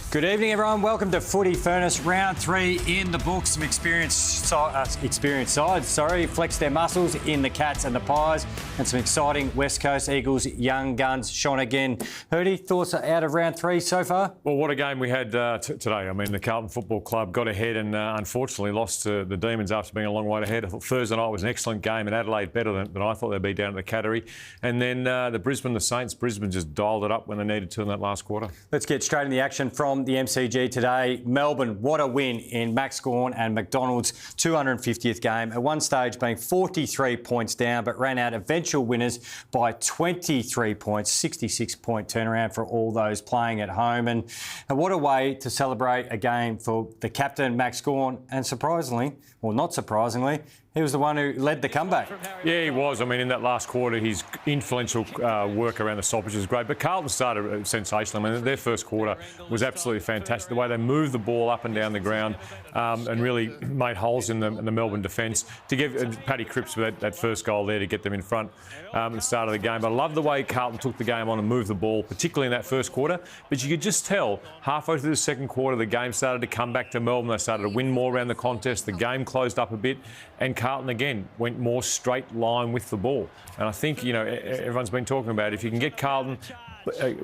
Good evening, everyone. Welcome to Footy Furnace, round 3 in the books. Some experienced sides, flex their muscles in the Cats and the Pies, and some exciting West Coast Eagles young guns. Sean again. Hirdy, thoughts out of round 3 so far? Well, what a game we had today. I mean, the Carlton Football Club got ahead and unfortunately lost to the Demons after being a long way ahead. I thought Thursday night was an excellent game, and Adelaide better than I thought they'd be down at the Cattery. And then the Saints, Brisbane just dialed it up when they needed to in that last quarter. Let's get straight in the action from the MCG today. Melbourne, what a win in Max Gawn and McDonald's 250th game. At one stage being 43 points down, but ran out eventual winners by 23 points, 66-point turnaround for all those playing at home. And what a way to celebrate a game for the captain, Max Gawn, and surprisingly, or not surprisingly, he was the one who led the comeback. Yeah, he was. I mean, in that last quarter, his influential work around the stoppage was great. But Carlton started sensational. I mean, their first quarter was absolutely fantastic. The way they moved the ball up and down the ground and really made holes in the Melbourne defence to give Paddy Cripps that first goal there to get them in front at the start of the game. But I love the way Carlton took the game on and moved the ball, particularly in that first quarter. But you could just tell halfway through the second quarter, the game started to come back to Melbourne. They started to win more around the contest. The game closed up a bit, and Carlton again went more straight line with the ball. And I think, you know, everyone's been talking about if you can get Carlton,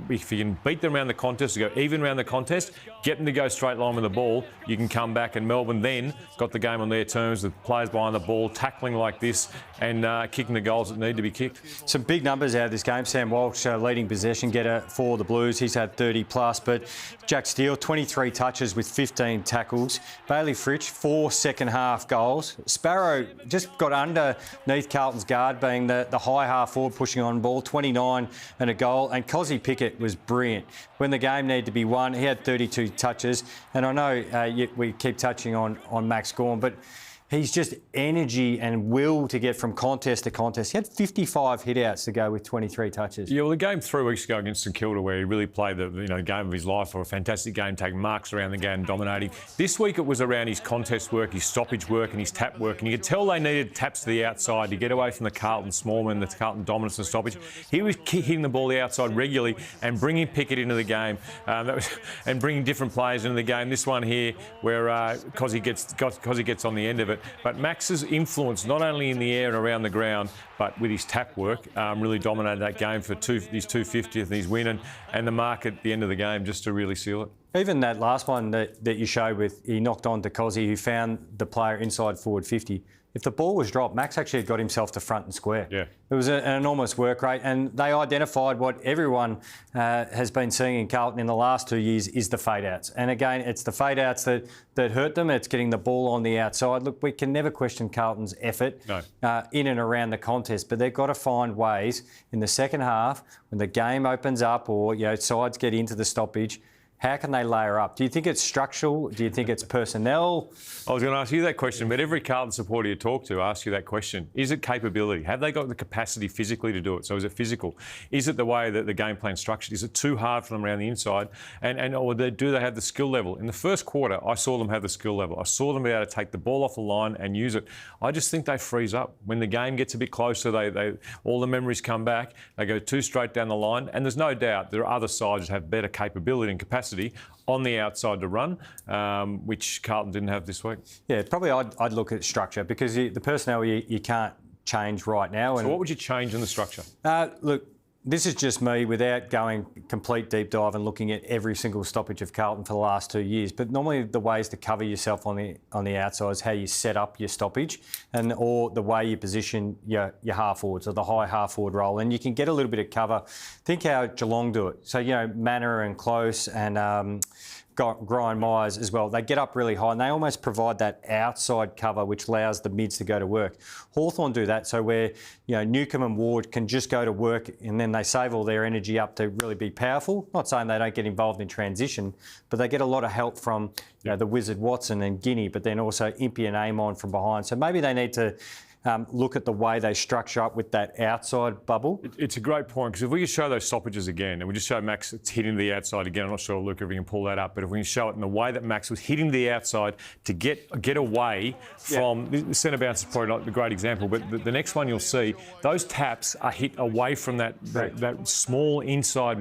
if you can beat them around the contest, to go even around the contest, get them to go straight line with the ball, you can come back. And Melbourne then got the game on their terms, with players behind the ball, tackling like this and kicking the goals that need to be kicked. Some big numbers out of this game. Sam Walsh, leading possession getter for the Blues. He's had 30 plus, but Jack Steele, 23 touches with 15 tackles. Bailey Fritsch, 4 second-half goals. Sparrow just got underneath Carlton's guard, being the high half forward pushing on ball, 29 and a goal. And Cozzy Pickett was brilliant. When the game needed to be won, he had 32 touches. And I know we keep touching on Max Gawn, but he's just energy and will to get from contest to contest. He had 55 hit-outs to go with 23 touches. Yeah, well, the game 3 weeks ago against St Kilda, where he really played the game of his life, or a fantastic game, taking marks around the game, dominating. This week it was around his contest work, his stoppage work and his tap work. And you could tell they needed taps to the outside to get away from the Carlton smallman, the Carlton dominance and stoppage. He was hitting the ball the outside regularly and bringing Pickett into the game and bringing different players into the game. This one here, where Cozzy gets on the end of it. But Max's influence, not only in the air and around the ground, but with his tap work, really dominated that game for his 250th and his win, and the mark at the end of the game just to really seal it. Even that last one that you showed with, he knocked on to Cozzy, who found the player inside forward 50. If the ball was dropped, Max actually got himself to front and square. Yeah. It was an enormous work rate, and they identified what everyone has been seeing in Carlton in the last 2 years is the fade-outs. And again, it's the fade-outs that hurt them. It's getting the ball on the outside. Look, we can never question Carlton's effort in and around the contest, but they've got to find ways in the second half, when the game opens up or sides get into the stoppage, how can they layer up? Do you think it's structural? Do you think it's personnel? I was going to ask you that question, but every Carlton supporter you talk to asks you that question. Is it capability? Have they got the capacity physically to do it? So is it physical? Is it the way that the game plan's structured? Is it too hard for them around the inside? Or do they have the skill level? In the first quarter, I saw them have the skill level. I saw them be able to take the ball off the line and use it. I just think they freeze up. When the game gets a bit closer, all the memories come back. They go too straight down the line. And there's no doubt there are other sides that have better capability and capacity on the outside to run, which Carlton didn't have this week. Yeah, probably I'd look at structure, because the personnel you can't change right now. So what would you change in the structure? Look, this is just me without going complete deep dive and looking at every single stoppage of Carlton for the last 2 years. But normally the ways to cover yourself on the outside is how you set up your stoppage, or the way you position your half forwards, or the high half forward role. And you can get a little bit of cover. Think how Geelong do it. So, Manor and Close and Brian Myers as well. They get up really high and they almost provide that outside cover which allows the mids to go to work. Hawthorn do that, so where Newcombe and Ward can just go to work and then they save all their energy up to really be powerful. Not saying they don't get involved in transition, but they get a lot of help from the Wizard Watson and Guinea, but then also Impey and Amon from behind. So maybe they need to look at the way they structure up with that outside bubble. It's a great point, because if we can show those stoppages again, and we just show Max hitting the outside again, I'm not sure, Luke, if we can pull that up, but if we can show it in the way that Max was hitting the outside to get away from the centre bounce is probably not a great example, but the next one you'll see, those taps are hit away from that small inside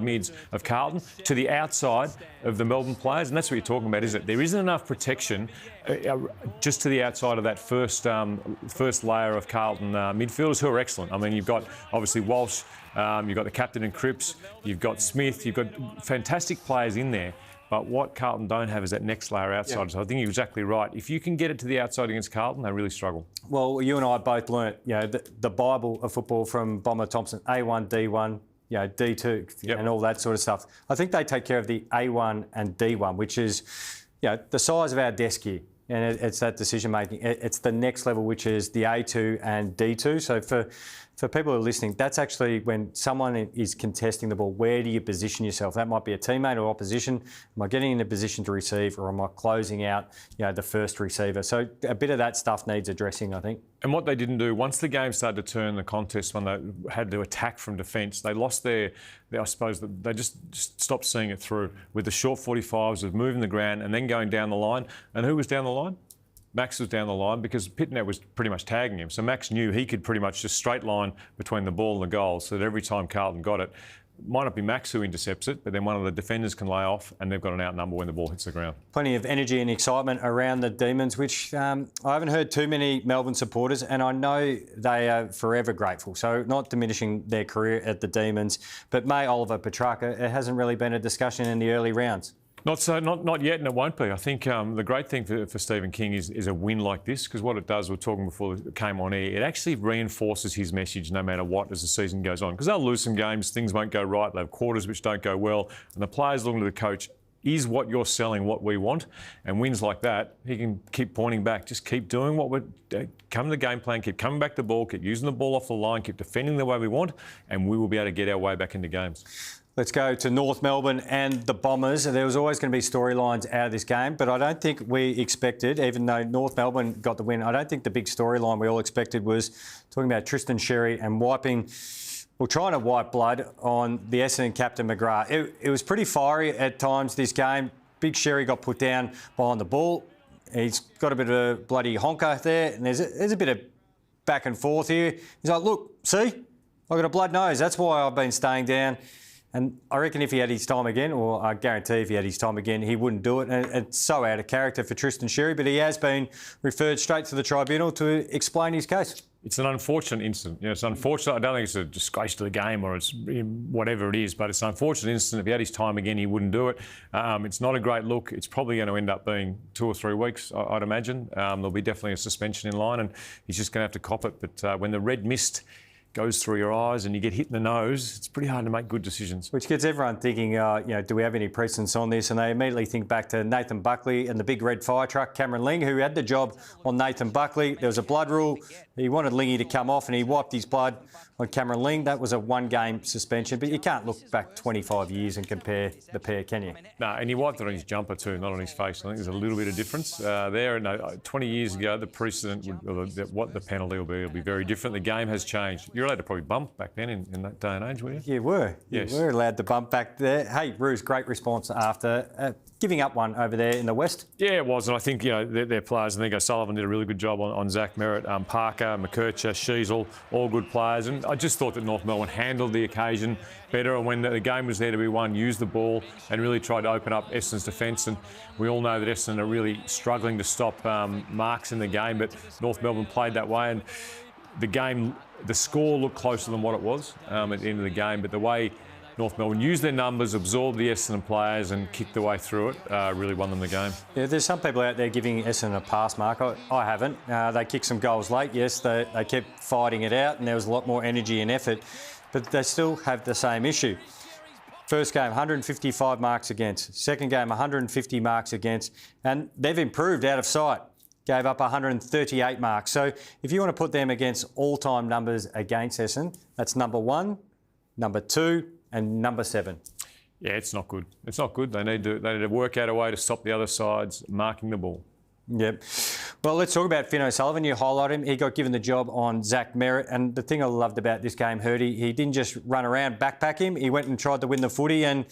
mids of Carlton to the outside of the Melbourne players, and that's what you're talking about, isn't it? There isn't enough protection just to the outside of that first layer of Carlton midfielders, who are excellent. I mean, you've got obviously Walsh, you've got the captain and Cripps, you've got Smith, you've got fantastic players in there. But what Carlton don't have is that next layer outside. Yeah. So I think you're exactly right. If you can get it to the outside against Carlton, they really struggle. Well, you and I both learnt, the Bible of football from Bomber Thompson, A1, D1, D2, and all that sort of stuff. I think they take care of the A1 and D1, which is, the size of our desk here. And it's that decision making. It's the next level, which is the A2 and D2. So for people who are listening, that's actually when someone is contesting the ball, where do you position yourself? That might be a teammate or opposition. Am I getting in a position to receive, or am I closing out, the first receiver? So a bit of that stuff needs addressing, I think. And what they didn't do, once the game started to turn, the contest, when they had to attack from defence, they lost I suppose, they just stopped seeing it through with the short 45s of moving the ground and then going down the line. And who was down the line? Max was down the line, because Pitnet was pretty much tagging him. So Max knew he could pretty much just straight line between the ball and the goal, so that every time Carlton got it, might not be Max who intercepts it, but then one of the defenders can lay off and they've got an outnumber when the ball hits the ground. Plenty of energy and excitement around the Demons, which I haven't heard too many Melbourne supporters, and I know they are forever grateful. So not diminishing their career at the Demons, but May Oliver Petrarca, it hasn't really been a discussion in the early rounds. Not yet, and it won't be. I think the great thing for Stephen King is a win like this, because what it does, we were talking before it came on air, it actually reinforces his message no matter what as the season goes on. Because they'll lose some games, things won't go right, they have quarters which don't go well, and the players looking to the coach, is what you're selling what we want? And wins like that, he can keep pointing back, just keep doing what we're... come to the game plan, keep coming back the ball, keep using the ball off the line, keep defending the way we want, and we will be able to get our way back into games. Let's go to North Melbourne and the Bombers. There was always going to be storylines out of this game, but I don't think we expected, even though North Melbourne got the win, I don't think the big storyline we all expected was talking about Tristan Xerri and trying to wipe blood on the Essendon captain McGrath. It was pretty fiery at times, this game. Big Xerri got put down behind the ball. He's got a bit of a bloody honker there, and there's a bit of back and forth here. He's like, look, see, I've got a blood nose. That's why I've been staying down. And I reckon if he had his time again, or I guarantee if he had his time again, he wouldn't do it. And it's so out of character for Tristan Xerri, but he has been referred straight to the tribunal to explain his case. It's an unfortunate incident. It's unfortunate. I don't think it's a disgrace to the game, or it's whatever it is, but it's an unfortunate incident. If he had his time again, he wouldn't do it. It's not a great look. It's probably going to end up being 2 or 3 weeks, I'd imagine. There'll be definitely a suspension in line, and he's just going to have to cop it. But when the red mist goes through your eyes and you get hit in the nose, it's pretty hard to make good decisions. Which gets everyone thinking, do we have any precedence on this? And they immediately think back to Nathan Buckley and the big red fire truck, Cameron Ling, who had the job on Nathan Buckley. There was a blood rule. He wanted Lingy to come off and he wiped his blood on Cameron Ling. That was a 1-game suspension, but you can't look back 25 years and compare the pair, can you? No, and he wiped it on his jumper too, not on his face. I think there's a little bit of difference there. And 20 years ago, the precedent, what the penalty will be very different. The game has changed. You're allowed to probably bump back then in that day and age, were you? You were. Yes. You were allowed to bump back there. Hey, Ruse, great response after giving up one over there in the West. Yeah, it was. And I think, their players, I think O'Sullivan did a really good job on Zach Merritt, Parker, McKercher, Sheasel, all good players. And I just thought that North Melbourne handled the occasion better, and when the game was there to be won, used the ball and really tried to open up Essendon's defence. And we all know that Essendon are really struggling to stop marks in the game, but North Melbourne played that way, and the score looked closer than what it was at the end of the game, but the way North Melbourne used their numbers, absorbed the Essendon players and kicked their way through it, really won them the game. Yeah, there's some people out there giving Essendon a pass, Mark. I haven't. They kicked some goals late, yes, they kept fighting it out and there was a lot more energy and effort, but they still have the same issue. First game, 155 marks against. Second game, 150 marks against, and they've improved out of sight. Gave up 138 marks. So if you want to put them against all-time numbers against Essendon, that's number 1, number 2 and number 7. Yeah, it's not good. It's not good. They need to work out a way to stop the other side's marking the ball. Yep. Well, let's talk about Finn O'Sullivan. You highlight him. He got given the job on Zach Merritt. And the thing I loved about this game, Hirdy, he didn't just run around, backpack him. He went and tried to win the footy and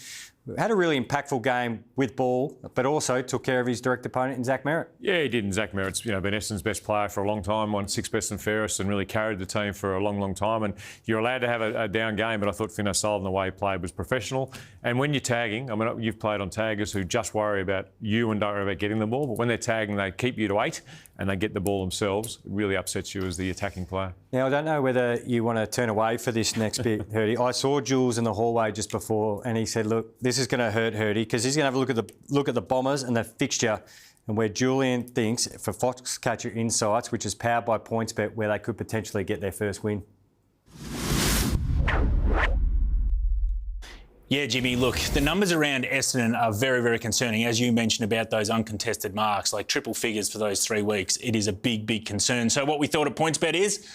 had a really impactful game with ball, but also took care of his direct opponent in Zach Merritt. Yeah, he did. And Zach Merritt's been Essendon's best player for a long time, won 6 best and fairest, and really carried the team for a long, long time. And you're allowed to have a down game, but I thought Finn O'Sullivan, the way he played, was professional. And when you're tagging, I mean, you've played on taggers who just worry about you and don't worry about getting the ball, but when they're tagging, they keep you to 8 and they get the ball themselves. It really upsets you as the attacking player. Now, I don't know whether you want to turn away for this next bit, Hirdy. I saw Jules in the hallway just before, and he said, "Look, this is going to hurt Hirdy because he's going to have a look at the Bombers and the fixture, and where Julian thinks for Foxcatcher Insights, which is powered by PointsBet, where they could potentially get their first win." Yeah, Jimmy, look, the numbers around Essendon are very, very concerning. As you mentioned about those uncontested marks, like triple figures for those 3 weeks, it is a big, big concern. So what we thought at PointsBet is,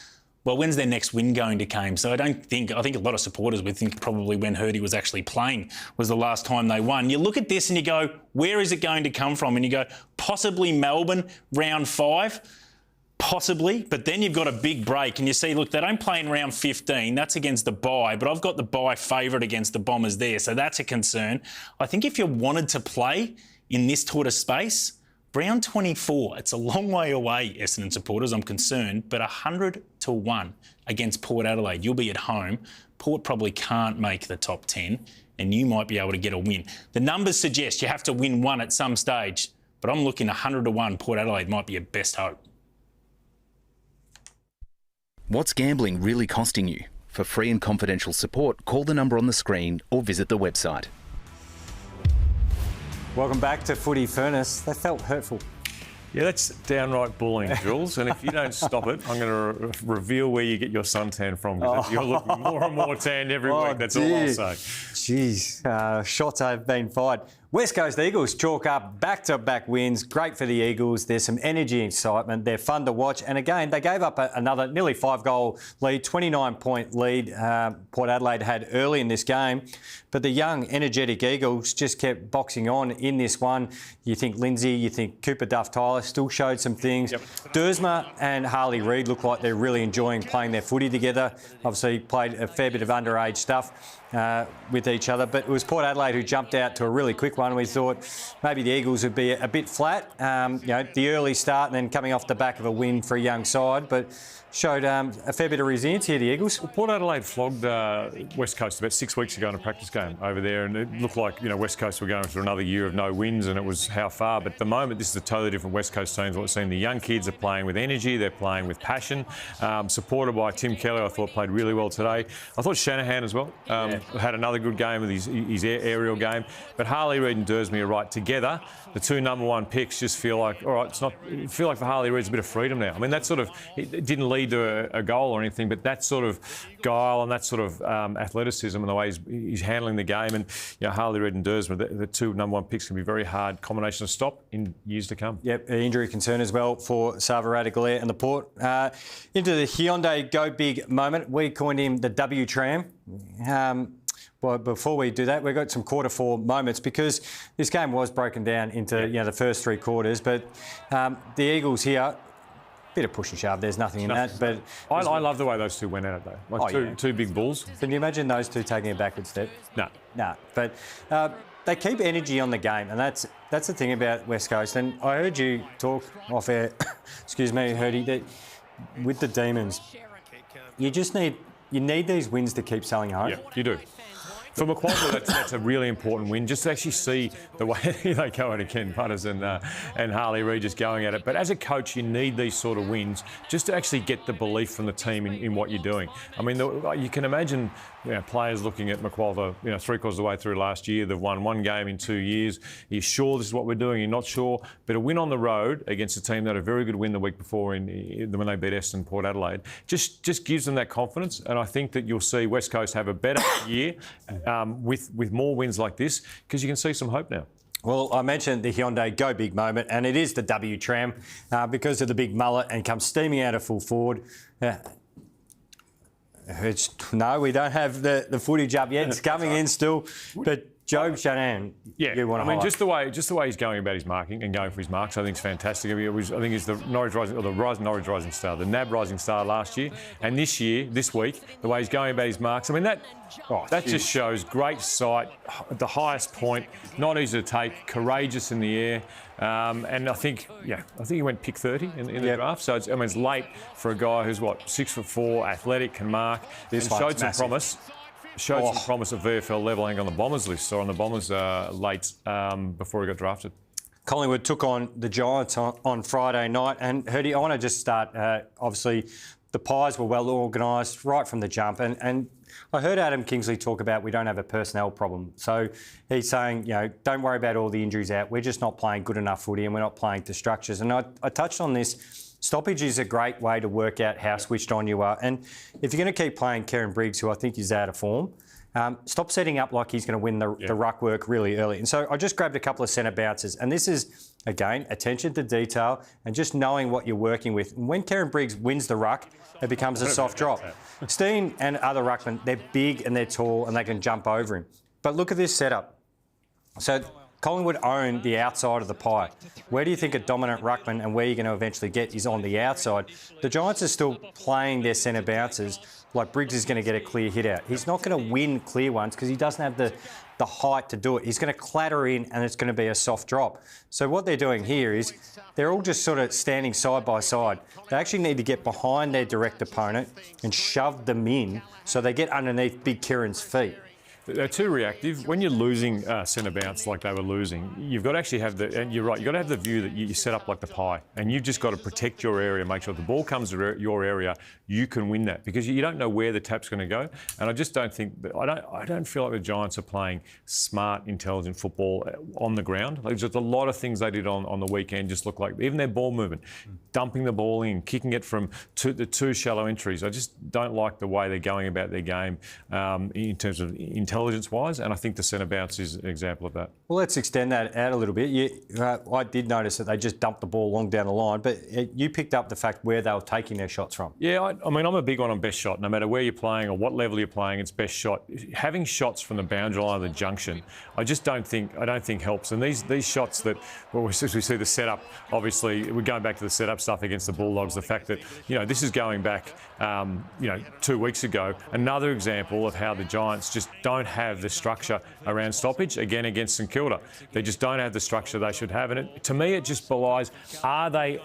well, when's their next win going to come? So I think a lot of supporters would think probably when Hirdy was actually playing was the last time they won. You look at this and you go, where is it going to come from? And you go, possibly Melbourne, round 5. Possibly, but then you've got a big break and you see, look, they don't play in round 15. That's against the bye, but I've got the bye favourite against the Bombers there, so that's a concern. I think if you wanted to play in this sort of space, round 24, it's a long way away, Essendon supporters, I'm concerned, but 100-1 against Port Adelaide. You'll be at home. Port probably can't make the top 10 and you might be able to get a win. The numbers suggest you have to win one at some stage, but I'm looking 100-1. Port Adelaide might be your best hope. What's gambling really costing you? For free and confidential support, call the number on the screen or visit the website. Welcome back to Footy Furnace. They felt hurtful. Yeah, that's downright bullying, Jules. And if you don't stop it, I'm going to reveal where you get your suntan from. Because you're looking more and more tanned every week. That's all I'll say. Jeez, shots have been fired. West Coast Eagles chalk up back-to-back wins. Great for the Eagles. There's some energy and excitement. They're fun to watch. And again, they gave up another nearly 5-goal lead, 29-point lead Port Adelaide had early in this game. But the young, energetic Eagles just kept boxing on in this one. You think Lindsay, you think Cooper Duff-Tyler still showed some things. Yep. Dersma and Harley Reid look like they're really enjoying playing their footy together. Obviously played a fair bit of underage stuff with each other. But it was Port Adelaide who jumped out to a really quick one. We thought maybe the Eagles would be a bit flat, the early start and then coming off the back of a win for a young side, but showed a fair bit of resilience here, the Eagles. Well, Port Adelaide flogged West Coast about 6 weeks ago in a practice game over there, and it looked like West Coast were going through another year of no wins, and it was how far. But at the moment, this is a totally different West Coast team. What we're seeing, the young kids are playing with energy, they're playing with passion, supported by Tim Kelly. I thought played really well today. I thought Shanahan as well had another good game with his aerial game. But Harley Reid and Dersby are right together. The 2 number 1 picks just feel like, all right, feel like for Harley Reid's a bit of freedom now. I mean, that sort of, it didn't lead to a goal or anything, but that sort of guile and that sort of athleticism and the way he's handling the game, and Harley Reid and Dersby, the 2 number 1 picks, can be a very hard combination to stop in years to come. Yep, injury concern as well for Sava Radaglia and the Port. Into the Hyundai Go Big moment, we coined him the W-Tram. Well, before we do that, we've got some quarter 4 moments because this game was broken down into the first 3 quarters. But the Eagles here, bit of push and shove. There's nothing in that. But I love the way those 2 went at it though. Like two big bulls. Can you imagine those 2 taking a backward step? No. But they keep energy on the game, and that's the thing about West Coast. And I heard you talk off air. Excuse me, Hirdy, that with the Demons, you need these wins to keep selling home. Yeah, you do. For Macquarie, that's a really important win, just to actually see the way they go at it, Ken Putters and Harley Reid just going at it. But as a coach, you need these sort of wins just to actually get the belief from the team in what you're doing. I mean, you can imagine players looking at Macquarie, 3/4 of the way through last year. They've won 1 game in 2 years. You're sure this is what we're doing? You're not sure. But a win on the road against a team that had a very good win the week before when they beat Essendon Port Adelaide just gives them that confidence. And I think that you'll see West Coast have a better year with more wins like this, because you can see some hope now. Well, I mentioned the Hyundai Go Big moment, and it is the W-Tram because of the big mullet and comes steaming out of full forward. No, we don't have the footage up yet. It's coming in still. But Job Shannon, Yeah, you want to I mean, highlight. just the way he's going about his marking and going for his marks, I think is fantastic. I think he's the Norwich Rising Star, the NAB Rising Star last year, and this week, the way he's going about his marks. I mean, that just shows great sight at the highest point, not easy to take, courageous in the air, and I think he went pick 30 in the draft. So it's late for a guy who's 6'4", athletic, can mark, and showed some promise. Some promise at VFL level, on the Bombers list or on the Bombers late before he got drafted. Collingwood took on the Giants on Friday night. And, Hirdy, I want to just start, obviously, the Pies were well organised right from the jump. And I heard Adam Kingsley talk about we don't have a personnel problem. So he's saying, don't worry about all the injuries out. We're just not playing good enough footy and we're not playing to structures. And I touched on this. Stoppage is a great way to work out how switched on you are. And if you're going to keep playing Kieran Briggs, who I think is out of form, stop setting up like he's going to win the ruck work really early. And so I just grabbed a couple of centre bounces. And this is, again, attention to detail and just knowing what you're working with. And when Kieran Briggs wins the ruck, it becomes a soft drop. Steen and other ruckmen, they're big and they're tall and they can jump over him. But look at this setup. So Collingwood own the outside of the pie. Where do you think a dominant ruckman and where you're going to eventually get is on the outside? The Giants are still playing their centre bounces like Briggs is going to get a clear hit out. He's not going to win clear ones because he doesn't have the height to do it. He's going to clatter in and it's going to be a soft drop. So what they're doing here is they're all just sort of standing side by side. They actually need to get behind their direct opponent and shove them in so they get underneath Big Kieran's feet. They're too reactive. When you're losing centre bounce like they were losing, you've got to actually have and you're right, you've got to have the view that you set up like the pie and you've just got to protect your area, make sure if the ball comes to your area, you can win that because you don't know where the tap's going to go. And I just don't think, I don't feel like the Giants are playing smart, intelligent football on the ground. Like, just a lot of things they did on the weekend just look like, even their ball movement, dumping the ball in, kicking it from the two shallow entries. I just don't like the way they're going about their game in terms of intelligence-wise, and I think the centre bounce is an example of that. Well, let's extend that out a little bit. I did notice that they just dumped the ball long down the line, but you picked up the fact where they were taking their shots from. Yeah, I mean, I'm a big one on best shot. No matter where you're playing or what level you're playing, it's best shot. Having shots from the boundary line of the junction, I don't think helps. And these shots that, we see the setup, obviously, we're going back to the setup stuff against the Bulldogs, the fact that, this is going back, 2 weeks ago, another example of how the Giants just don't have the structure around stoppage, again against St Kilda. They just don't have the structure they should have. And to me, it just belies, are they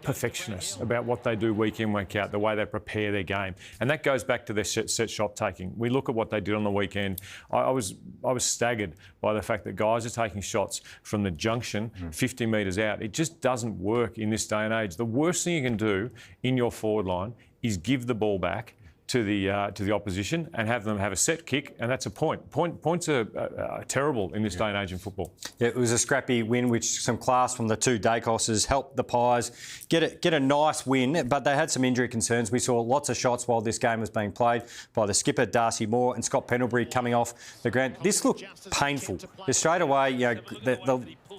perfectionists about what they do week in, week out, the way they prepare their game? And that goes back to their set shot taking. We look at what they did on the weekend. I was staggered by the fact that guys are taking shots from the junction 50 metres out. It just doesn't work in this day and age. The worst thing you can do in your forward line is give the ball back to the opposition and have them have a set kick, and that's a point. Points are terrible in this day and age in football. Yeah, it was a scrappy win, which some class from the two Dacosses helped the Pies get a nice win, but they had some injury concerns. We saw lots of shots while this game was being played by the skipper, Darcy Moore, and Scott Pendlebury coming off the ground. This looked painful. Straight away,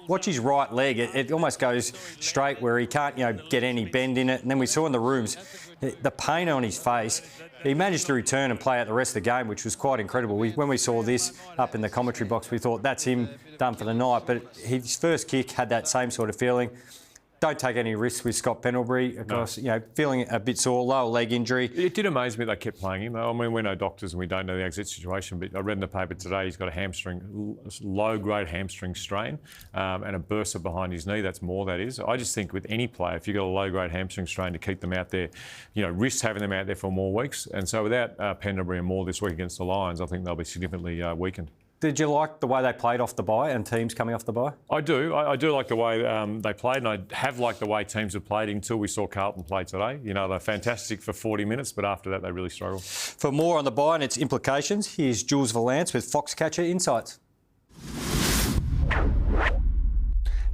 watch his right leg. It almost goes straight where he can't, get any bend in it. And then we saw in the rooms the pain on his face. He managed to return and play out the rest of the game, which was quite incredible. When we saw this up in the commentary box, we thought that's him done for the night. But his first kick had that same sort of feeling. Don't take any risks with Scott Pendlebury. Of course, feeling a bit sore, lower leg injury. It did amaze me they kept playing him. I mean, we're no doctors and we don't know the exact situation, but I read in the paper today he's got a low-grade hamstring strain and a bursa behind his knee. That's more, that is. I just think with any player, if you've got a low-grade hamstring strain, to keep them out there, risks having them out there for more weeks. And so without Pendlebury and Moore this week against the Lions, I think they'll be significantly weakened. Did you like the way they played off the bye and teams coming off the bye? I do. I do like the way they played, and I have liked the way teams have played until we saw Carlton play today. They're fantastic for 40 minutes, but after that they really struggled. For more on the bye and its implications, here's Jules Valance with Foxcatcher Insights.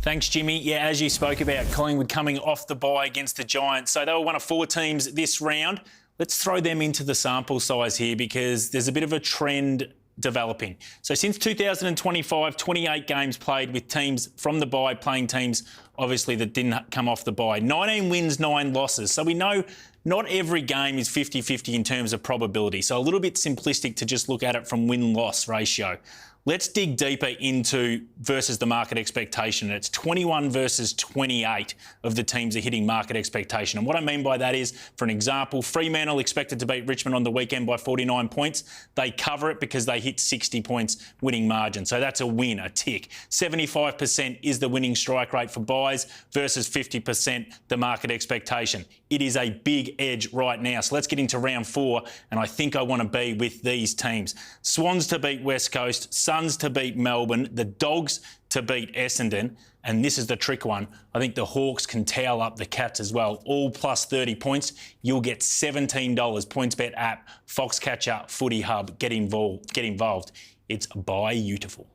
Thanks, Jimmy. Yeah, as you spoke about, Collingwood coming off the bye against the Giants. So they were one of 4 teams this round. Let's throw them into the sample size here because there's a bit of a trend developing. So since 2025, 28 games played with teams from the bye playing teams, obviously, that didn't come off the bye. 19 wins, 9 losses. So we know not every game is 50-50 in terms of probability. So a little bit simplistic to just look at it from win-loss ratio. Let's dig deeper into versus the market expectation. It's 21 versus 28 of the teams are hitting market expectation. And what I mean by that is, for an example, Fremantle expected to beat Richmond on the weekend by 49 points. They cover it because they hit 60 points winning margin. So that's a win, a tick. 75% is the winning strike rate for buys versus 50% the market expectation. It is a big edge right now. So let's get into round 4, and I think I want to be with these teams. Swans to beat West Coast, Suns to beat Melbourne, the Dogs to beat Essendon, and this is the trick one. I think the Hawks can towel up the Cats as well. All plus 30 points. You'll get $17. PointsBet app, Foxcatcher, Footy Hub. Get involved. It's beautiful.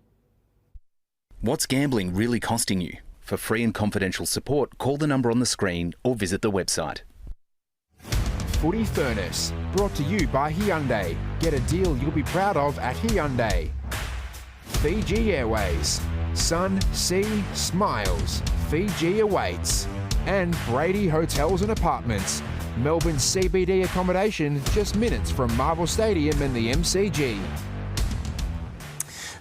What's gambling really costing you? For free and confidential support, call the number on the screen or visit the website. Footy Furnace, brought to you by Hyundai. Get a deal you'll be proud of at Hyundai. Fiji Airways. Sun, sea, smiles. Fiji awaits. And Brady Hotels and Apartments. Melbourne CBD accommodation just minutes from Marvel Stadium and the MCG.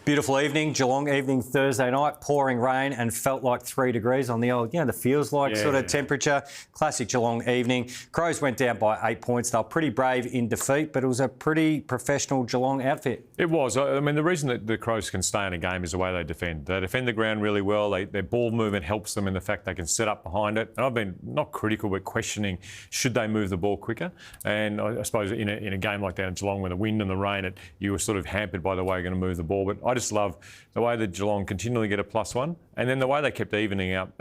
Beautiful evening, Geelong evening Thursday night, pouring rain and felt like 3 degrees on the old, the feels like sort of temperature. Classic Geelong evening. Crows went down by 8 points. They were pretty brave in defeat, but it was a pretty professional Geelong outfit. It was. I mean, the reason that the Crows can stay in a game is the way they defend. They defend the ground really well. Their ball movement helps them in the fact they can set up behind it. And I've been not critical, but questioning, should they move the ball quicker? And I suppose in a game like that in Geelong, with the wind and the rain, you were sort of hampered by the way you're going to move the ball. But I just love the way that Geelong continually get a +1, and then the way they kept evening up,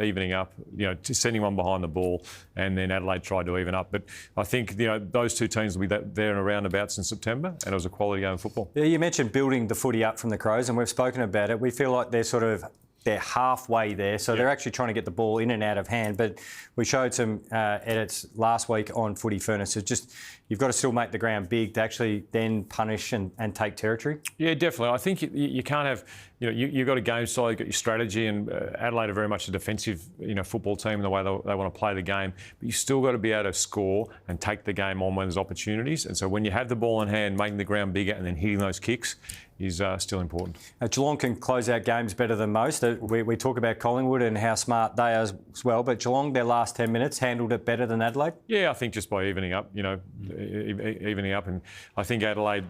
sending one behind the ball, and then Adelaide tried to even up. But I think those two teams will be there and around abouts in September, and it was a quality game of football. Yeah, you mentioned building the footy up from the Crows, and we've spoken about it. We feel like they're halfway there, so they're actually trying to get the ball in and out of hand. But we showed some edits last week on Footy Furnace. It's just, you've got to still make the ground big to actually then punish and take territory. Yeah, definitely. I think you can't have, you've got a game style, you've got your strategy, and Adelaide are very much a defensive, football team in the way they want to play the game. But you still got to be able to score and take the game on when there's opportunities. And so when you have the ball in hand, making the ground bigger and then hitting those kicks is still important. Geelong can close out games better than most. We talk about Collingwood and how smart they are as well, but Geelong, their last 10 minutes, handled it better than Adelaide? Yeah, I think just by evening up, evening up. And I think Adelaide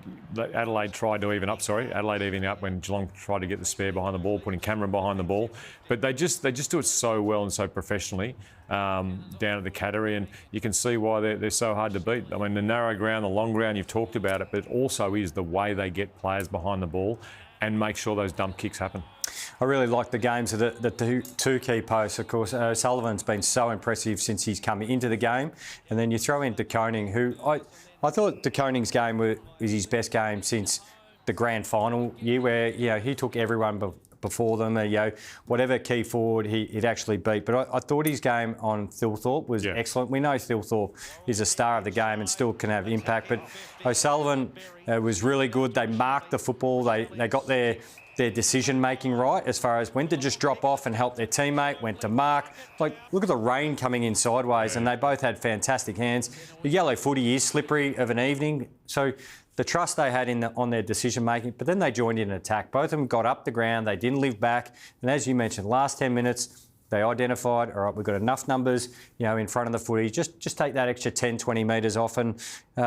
tried to even up, Adelaide evening up when Geelong tried to get the spare behind the ball, putting Cameron behind the ball. But they just do it so well and so professionally down at the Cattery, and you can see why they're so hard to beat. I mean, the narrow ground, the long ground, you've talked about it, but it also is the way they get players behind the ball and make sure those dump kicks happen. I really like the games of the two key posts. Of course, Sullivan's been so impressive since he's come into the game. And then you throw in De Koning, who I thought De Koning's game was his best game since the grand final year, where he took everyone before them. Whatever key forward he'd actually beat. But I thought his game on Thilthorpe was excellent. We know Thilthorpe is a star of the game and still can have impact. But O'Sullivan was really good. They marked the football. They got their decision-making right as far as when to just drop off and help their teammate, when to mark. Look at the rain coming in sideways, and they both had fantastic hands. The yellow footy is slippery of an evening, so the trust they had on their decision-making, but then they joined in an attack. Both of them got up the ground, they didn't live back, and as you mentioned, last 10 minutes, they identified, all right, we've got enough numbers, in front of the footy. Just take that extra 10, 20 metres off, and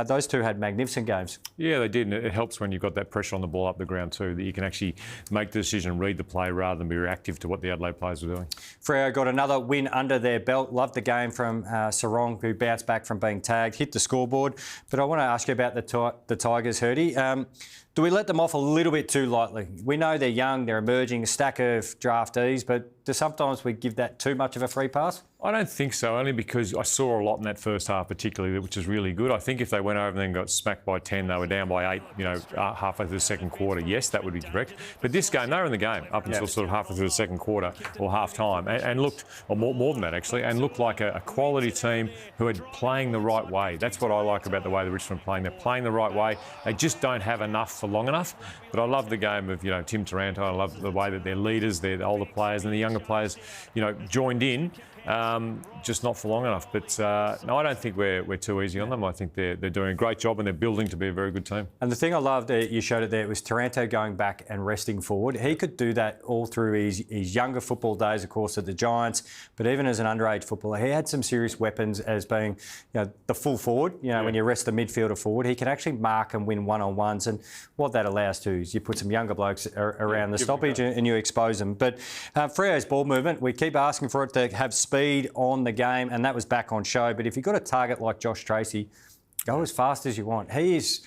those two had magnificent games. Yeah, they did, and it helps when you've got that pressure on the ball up the ground too, that you can actually make the decision and read the play rather than be reactive to what the Adelaide players were doing. Freo got another win under their belt. Loved the game from Sarong, who bounced back from being tagged, hit the scoreboard. But I want to ask you about the Tigers, Hirdy. Do we let them off a little bit too lightly? We know they're young, they're emerging, a stack of draftees, but do sometimes we give that too much of a free pass? I don't think so, only because I saw a lot in that first half particularly, which is really good. I think if they went over and then got smacked by 10, they were down by 8, halfway through the second quarter. Yes, that would be correct. But this game, they were in the game up until sort of halfway through the second quarter or half-time and looked, or more than that actually, and looked like a quality team who are playing the right way. That's what I like about the way the Richmond are playing. They're playing the right way. They just don't have enough for long enough. But I love the game of, Tim Taranto. I love the way that their leaders, their older players and the younger players, joined in just not for long enough. But no, I don't think we're too easy on them. I think they're doing a great job and they're building to be a very good team. And the thing I loved, you showed it there, was Taranto going back and resting forward. He could do that all through his younger football days, of course, at the Giants, but even as an underage footballer, he had some serious weapons as being the full forward. When you rest the midfielder forward, he can actually mark and win one-on-ones. And what that allows to is you put some younger blokes around the stoppage and you expose them. But Freo's ball movement, we keep asking for it to have speed on the game, and that was back on show. But if you've got a target like Josh Tracy, go as fast as you want. His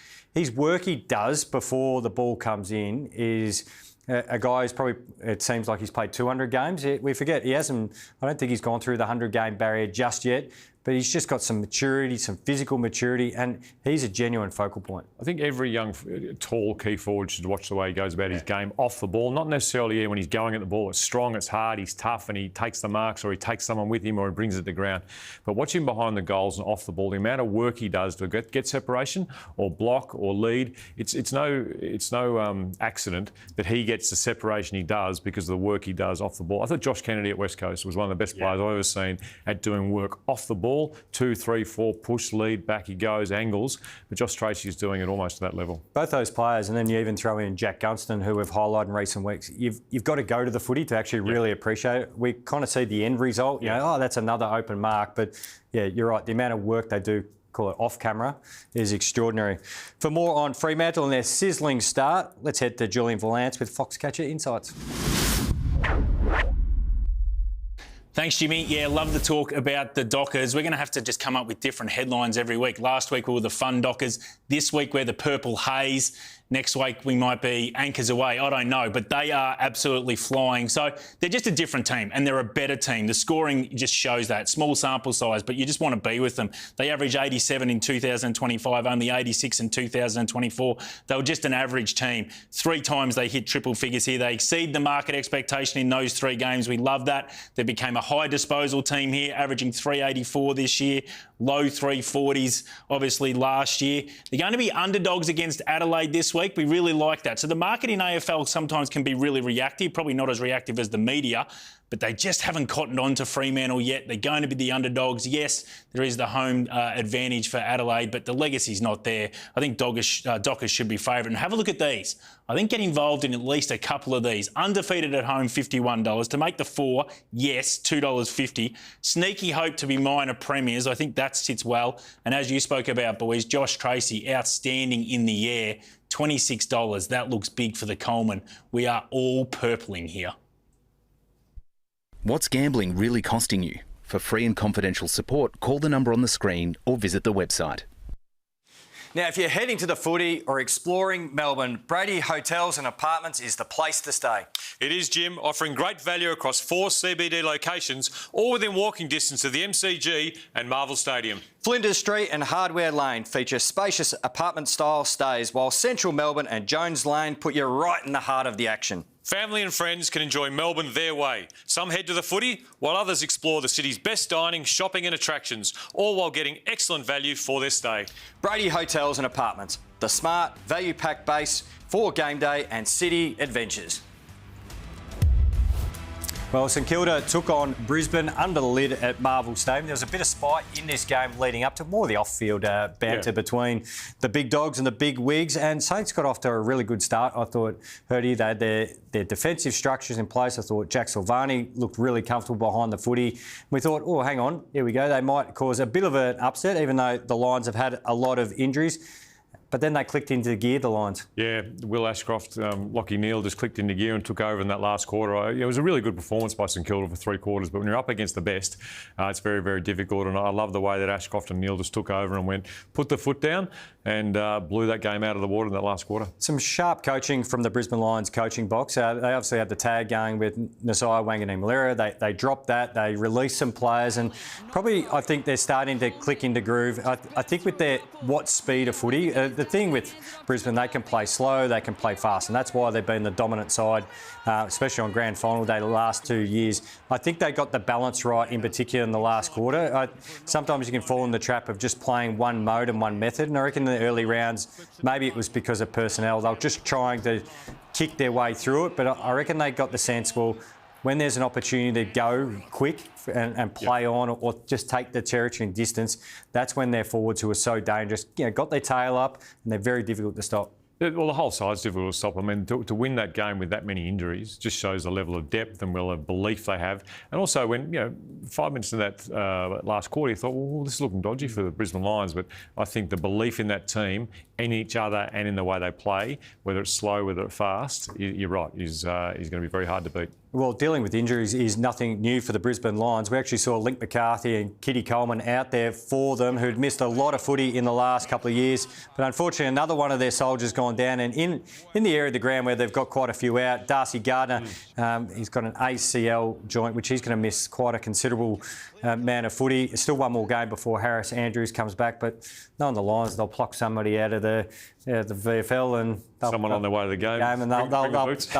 work he does before the ball comes in is a guy who's probably, it seems like he's played 200 games. We forget he hasn't, I don't think he's gone through the 100-game barrier just yet, but he's just got some maturity, some physical maturity, and he's a genuine focal point. I think every young, tall key forward should watch the way he goes about his game off the ball. Not necessarily when he's going at the ball. It's strong, it's hard, he's tough, and he takes the marks, or he takes someone with him, or he brings it to the ground. But watch him behind the goals and off the ball. The amount of work he does to get separation, or block, or lead. It's no accident that he gets the separation he does because of the work he does off the ball. I thought Josh Kennedy at West Coast was one of the best players I've ever seen at doing work off the ball. 2, 3, 4, push, lead, back he goes, angles. But Josh Tracy is doing it almost to that level. Both those players, and then you even throw in Jack Gunston, who we've highlighted in recent weeks. You've got to go to the footy to actually really appreciate it. We kind of see the end result. That's another open mark. But yeah, you're right. The amount of work they do, call it off camera, is extraordinary. For more on Fremantle and their sizzling start, let's head to Julian Valance with Foxcatcher Insights. Thanks, Jimmy. Yeah, love the talk about the Dockers. We're going to have to just come up with different headlines every week. Last week we were the fun Dockers. This week we're the purple haze. Next week we might be anchors away. I don't know, but they are absolutely flying. So they're just a different team and they're a better team. The scoring just shows that. Small sample size, but you just want to be with them. They averaged 87 in 2025, only 86 in 2024. They were just an average team. 3 times they hit triple figures here. They exceed the market expectation in those 3 games. We love that. They became a high disposal team here, averaging 384 this year, low 340s, obviously, last year. They're going to be underdogs against Adelaide this week. We really like that. So the market in AFL sometimes can be really reactive, probably not as reactive as the media, but they just haven't cottoned on to Fremantle yet. They're going to be the underdogs. Yes, there is the home advantage for Adelaide, but the legacy's not there. I think Dockers should be favourite. And have a look at these. I think get involved in at least a couple of these. Undefeated at home, $51. To make the 4, yes, $2.50. Sneaky hope to be minor premiers. I think that sits well. And as you spoke about, boys, Josh Tracy, outstanding in the air, $26. That looks big for the Coleman. We are all purpling here. What's gambling really costing you? For free and confidential support, call the number on the screen or visit the website. Now, if you're heading to the footy or exploring Melbourne, Brady Hotels and Apartments is the place to stay. It is, Jim, offering great value across 4 CBD locations, all within walking distance of the MCG and Marvel Stadium. Flinders Street and Hardware Lane feature spacious apartment-style stays, while Central Melbourne and Jones Lane put you right in the heart of the action. Family and friends can enjoy Melbourne their way. Some head to the footy, while others explore the city's best dining, shopping and attractions, all while getting excellent value for their stay. Brady Hotels and Apartments, the smart, value-packed base for game day and city adventures. Well, St Kilda took on Brisbane under the lid at Marvel Stadium. There was a bit of spite in this game leading up to more of the off-field banter between the big dogs and the big wigs, and Saints got off to a really good start. I thought, Hirdy, they had their defensive structures in place. I thought Jack Silvani looked really comfortable behind the footy. We thought, oh, hang on, here we go. They might cause a bit of an upset, even though the Lions have had a lot of injuries. But then they clicked into gear, the Lions. Yeah, Will Ashcroft, Lachie Neale just clicked into gear and took over in that last quarter. It was a really good performance by St Kilda for 3 quarters, but when you're up against the best, it's very, very difficult. And I love the way that Ashcroft and Neale just took over and put the foot down and blew that game out of the water in that last quarter. Some sharp coaching from the Brisbane Lions coaching box. They obviously had the tag going with Nasiah Wanganeen-Malera. They dropped that. They released some players, and probably I think they're starting to click into groove. I think with their speed of footy, the thing with Brisbane, they can play slow, they can play fast, and that's why they've been the dominant side, especially on grand final day the last 2 years. I think they got the balance right, in particular in the last quarter. Sometimes you can fall in the trap of just playing one mode and one method, and I reckon in the early rounds, maybe it was because of personnel. They were just trying to kick their way through it, but I reckon they got the sense, well, when there's an opportunity to go quick and play on or just take the territory and distance, that's when their forwards who are so dangerous, got their tail up and they're very difficult to stop. Well, the whole side's difficult to stop. I mean, to win that game with that many injuries just shows the level of depth and of belief they have. And also when, 5 minutes in that last quarter, you thought, well, this is looking dodgy for the Brisbane Lions. But I think the belief in that team, in each other and in the way they play, whether it's slow, whether it's fast, you're right, is going to be very hard to beat. Well, dealing with injuries is nothing new for the Brisbane Lions. We actually saw Link McCarthy and Kitty Coleman out there for them, who'd missed a lot of footy in the last couple of years. But unfortunately, another one of their soldiers gone down. And in the area of the ground where they've got quite a few out, Darcy Gardner, he's got an ACL joint, which he's going to miss quite a considerable amount of footy. Still one more game before Harris Andrews comes back. But knowing the Lions, they'll pluck somebody out of the VFL and someone on their way to the game and they'll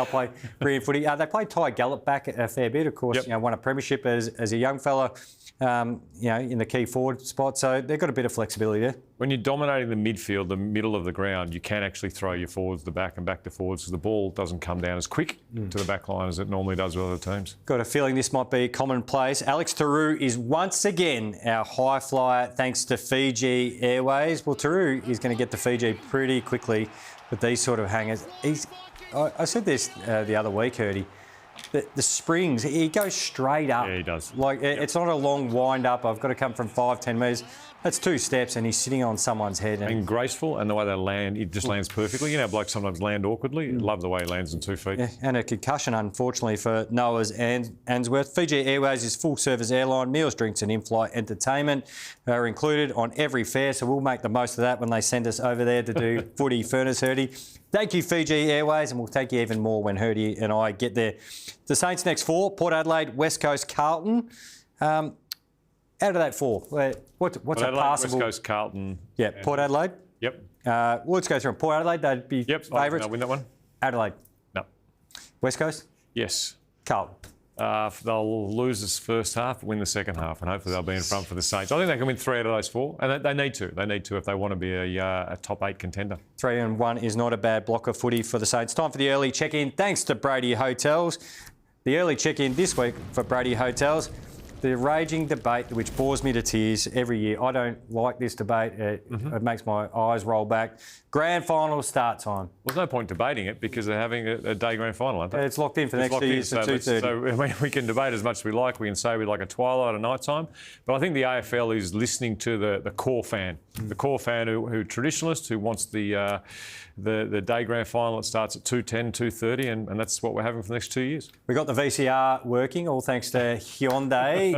play brilliant footy. They played Ty Gallop back a fair bit, of course. Yep. Won a premiership as a young fella, in the key forward spot. So they've got a bit of flexibility there. When you're dominating the midfield, the middle of the ground, you can actually throw your forwards to the back and back to forwards because the ball doesn't come down as quick to the back line as it normally does with other teams. Got a feeling this might be commonplace. Alex Taru is once again our high flyer thanks to Fiji Airways. Well, Taru is going to get to Fiji pretty quickly with these sort of hangers. I said this the other week, Hirdy. The springs, he goes straight up. Yeah, he does. It's not a long wind up. I've got to come from 5-10 metres. That's 2 steps and he's sitting on someone's head. And graceful, and the way they land, it just lands perfectly. You know, blokes sometimes land awkwardly. Love the way he lands on 2 feet. Yeah, and a concussion, unfortunately, for Noah's Answorth. Fiji Airways is full-service airline. Meals, drinks and in-flight entertainment are included on every fare, so we'll make the most of that when they send us over there to do Footy Furnace, Hirdy. Thank you, Fiji Airways, and we'll take you even more when Hirdy and I get there. The Saints next 4, Port Adelaide, West Coast, Carlton. Out of that 4, what's a passable... West Coast, Carlton. Yeah, Port Adelaide. Yep. Let's go through them. Port Adelaide, they'd be favourites. They'll win that one. Adelaide. No. West Coast. Yes. Carlton. They'll lose this first half, win the second half, and hopefully they'll be in front for the Saints. I think they can win 3 out of those 4, and they need to. They need to if they want to be a top 8 contender. 3-1 is not a bad block of footy for the Saints. Time for the early check-in. Thanks to Brady Hotels. The early check-in this week for Brady Hotels. The raging debate, which bores me to tears every year. I don't like this debate. It makes my eyes roll back. Grand final start time. Well, there's no point debating it because they're having a day grand final, aren't they? It's locked in for the next 2 years at 2:30. So we can debate as much as we like. We can say we like a twilight or night time. But I think the AFL is listening to the core fan. The core fan who traditionalist, who wants the day grand final that starts at 2:10, 2:30, and that's what we're having for the next 2 years. We got the VCR working, all thanks to Hyundai.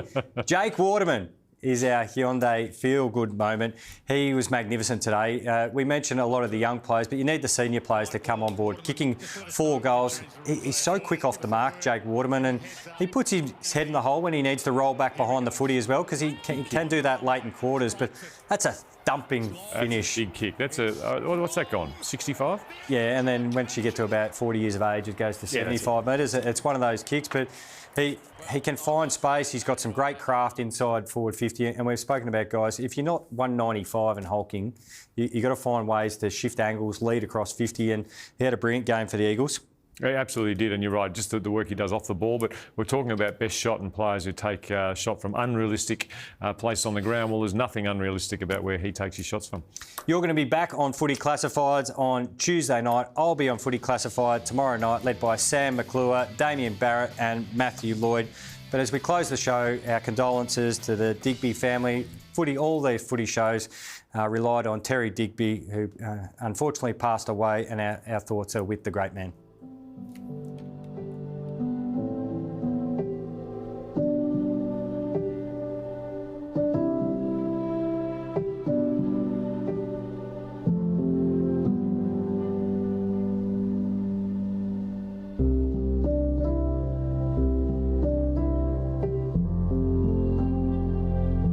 Jake Waterman is our Hyundai feel-good moment. He was magnificent today. We mentioned a lot of the young players, but you need the senior players to come on board. Kicking 4 goals. He's so quick off the mark, Jake Waterman, and he puts his head in the hole when he needs to roll back behind the footy as well, because he can do that late in quarters, but that's a thumping finish. That's a big kick. That's what's that gone? 65? Yeah, and then once you get to about 40 years of age, it goes to 75 metres. It's one of those kicks, but he can find space. He's got some great craft inside forward 50, and we've spoken about guys. If you're not 195 and hulking, you've got to find ways to shift angles, lead across 50, and he had a brilliant game for the Eagles. He absolutely did, and you're right, just the work he does off the ball. But we're talking about best shot and players who take a shot from unrealistic place on the ground. Well, there's nothing unrealistic about where he takes his shots from. You're going to be back on Footy Classifieds on Tuesday night. I'll be on Footy Classified tomorrow night, led by Sam McClure, Damien Barrett and Matthew Lloyd. But as we close the show, our condolences to the Digby family. All their footy shows relied on Terry Digby, who unfortunately passed away, and our thoughts are with the great man.